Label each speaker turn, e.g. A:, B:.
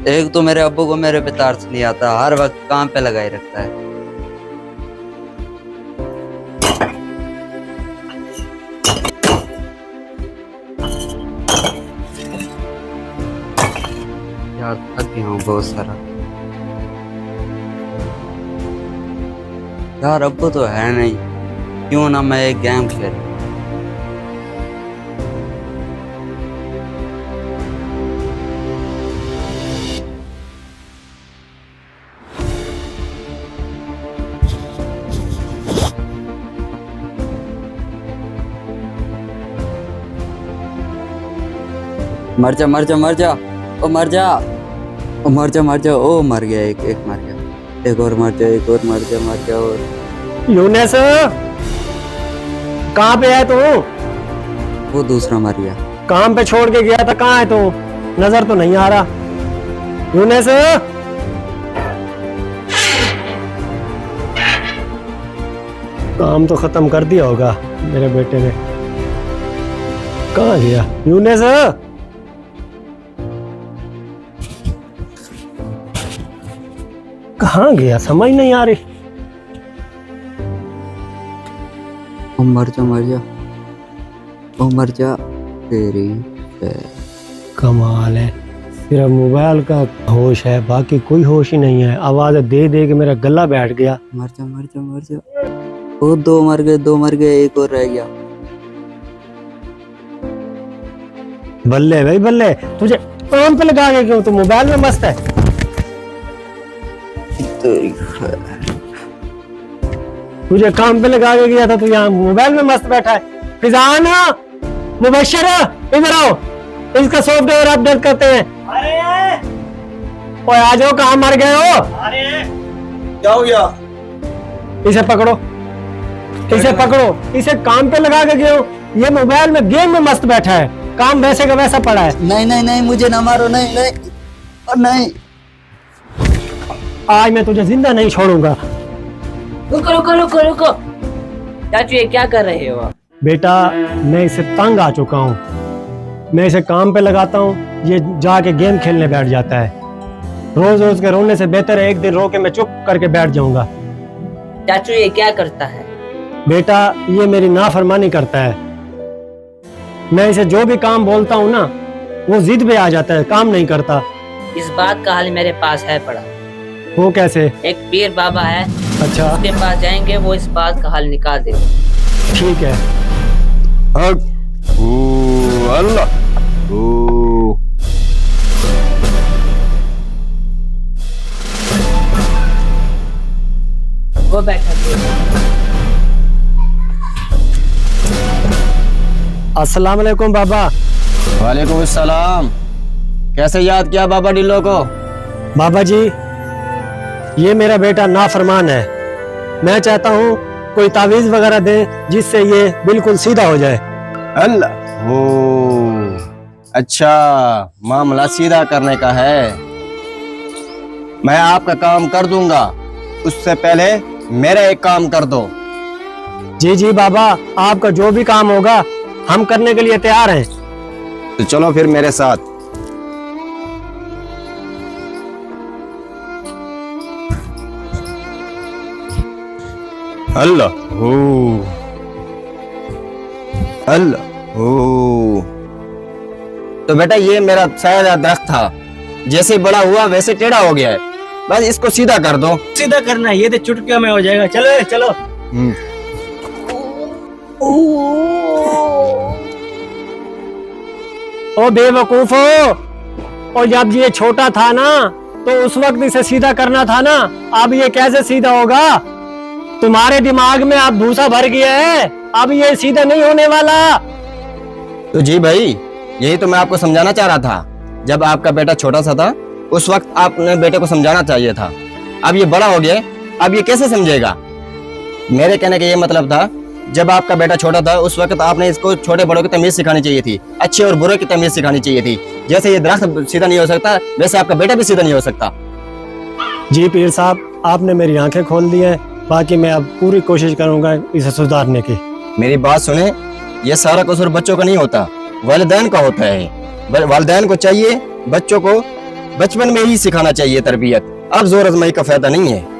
A: एक तो मेरे अब्बू को मेरे पे तार्स नहीं आता, हर वक्त काम पे लगाए रखता है। यार थक गया हूँ बहुत सारा। यार अब्बू तो है नहीं, क्यों ना मैं एक गेम खेल। मर जा मर जा मर जा, ओ मर जा, ओ मर जा मर जा, ओ मर गया, एक मर गया, एक और मर जा, एक और मर जा, मर जा। और
B: यूनेस, कहाँ पे है तू?
A: वो दूसरा मर गया।
B: काम पे छोड़ के गया था, कहाँ है तू? नजर तो नहीं आ रहा। यूनेस, काम तो खत्म कर दिया होगा मेरे बेटे ने। कहाँ गया यूनेस? कहाँ गया समझ नहीं आ रही।
A: ओ मर जा मर जा, ओ मर जा तेरी।
B: कमाल है, सिर्फ मोबाइल का होश है, बाकी कोई होश ही नहीं है। आवाज दे दे के मेरा गला बैठ गया।
A: मर जा मर जा मर जा। ओ दो मर गए, दो मर गए, एक और रह गया।
B: बल्ले भाई बल्ले, तुझे काम पे लगा के क्यों? तू मोबाइल में मस्त है। तुझे काम पे लगा के गया था, तू यहाँ मोबाइल में मस्त बैठा है। फिजान, मुबशर, इधर आओ, इसका सॉफ्टवेयर अपडेट करते हैं। ओए आ जाओ, कहाँ मर गए हो?
C: क्या हो गया?
B: इसे पकड़ो, इसे पकड़ो, इसे काम पे लगा के गए हो। ये मोबाइल में गेम में मस्त बैठा है, काम वैसे का वैसा पड़ा है।
A: नहीं नहीं नहीं, मुझे ना मारो, नहीं नहीं और नहीं।
B: आज मैं तुझे जिंदा नहीं छोड़ूंगा।
D: रुको रुको रुको रुको, चाचू ये क्या कर रहे हो आप?
B: बेटा मैं इसे तंग आ चुका हूँ, मैं इसे काम पे लगाता हूँ, ये जाके गेम खेलने बैठ जाता है। रोज रोज के रोने से बेहतर है एक दिन रो के मैं चुप करके बैठ जाऊंगा।
D: चाचू ये क्या करता है?
B: बेटा ये मेरी नाफरमानी करता है। मैं इसे जो भी काम बोलता हूँ ना, वो जिद पे आ जाता है, काम नहीं करता।
D: इस बात का हल मेरे पास है पड़ा।
B: वो कैसे?
D: एक पीर बाबा है,
B: अच्छा
D: उसके पास जाएंगे, वो इस बात का हल निकाल देगा।
B: ठीक है।
C: अल्लाह,
D: वो बैठा है।
B: अस्सलाम वालेकुम बाबा।
C: वालेकुम अस्सलाम। कैसे याद किया बाबा डिल्लो को?
B: बाबा जी ये मेरा बेटा नाफरमान है, मैं चाहता हूँ कोई तावीज वगैरह दे जिससे ये बिल्कुल सीधा हो जाए।
C: अल्लाह, ओ अच्छा, मामला सीधा करने का है। मैं आपका काम कर दूंगा, उससे पहले मेरा एक काम कर दो।
B: जी जी बाबा, आपका जो भी काम होगा हम करने के लिए तैयार हैं।
C: तो चलो फिर मेरे साथ। अल्लाह हो, अल्लाह हो। तो बेटा ये मेरा शायद दरख्त था, जैसे बड़ा हुआ वैसे टेढ़ा हो गया है, बस इसको सीधा कर दो।
B: सीधा करना है, ये तो चुटकियों में हो जाएगा। चलो चलो। ओ बेवकूफो, और जब ये छोटा था ना तो उस वक्त इसे सीधा करना था ना, अब ये कैसे सीधा होगा? तुम्हारे दिमाग में अब भूसा भर गया है, अब ये सीधा नहीं होने वाला।
C: तो जी भाई, यही तो मैं आपको समझाना चाह रहा था। जब आपका बेटा छोटा सा था उस वक्त आपने बेटे को समझाना चाहिए था। अब ये बड़ा हो गया, अब ये कैसे समझेगा? मेरे कहने का ये मतलब था, जब आपका बेटा छोटा था उस वक्त आपने इसको छोटे बड़ों की तमीज सिखानी चाहिए थी, अच्छे और बुरे की तमीज सिखानी चाहिए थी। जैसे ये दरख्त सीधा नहीं हो सकता, वैसे आपका बेटा भी सीधा नहीं हो सकता।
B: जी पीर साहब, आपने मेरी आंखें खोल दी हैं, बाकी मैं अब पूरी कोशिश करूंगा इसे सुधारने की।
C: मेरी बात सुने, ये सारा कसूर बच्चों का नहीं होता, वालिदैन का होता है। वालिदैन को चाहिए बच्चों को बचपन में ही सिखाना चाहिए तरबियत। अब जोर आजमाई का फायदा नहीं है।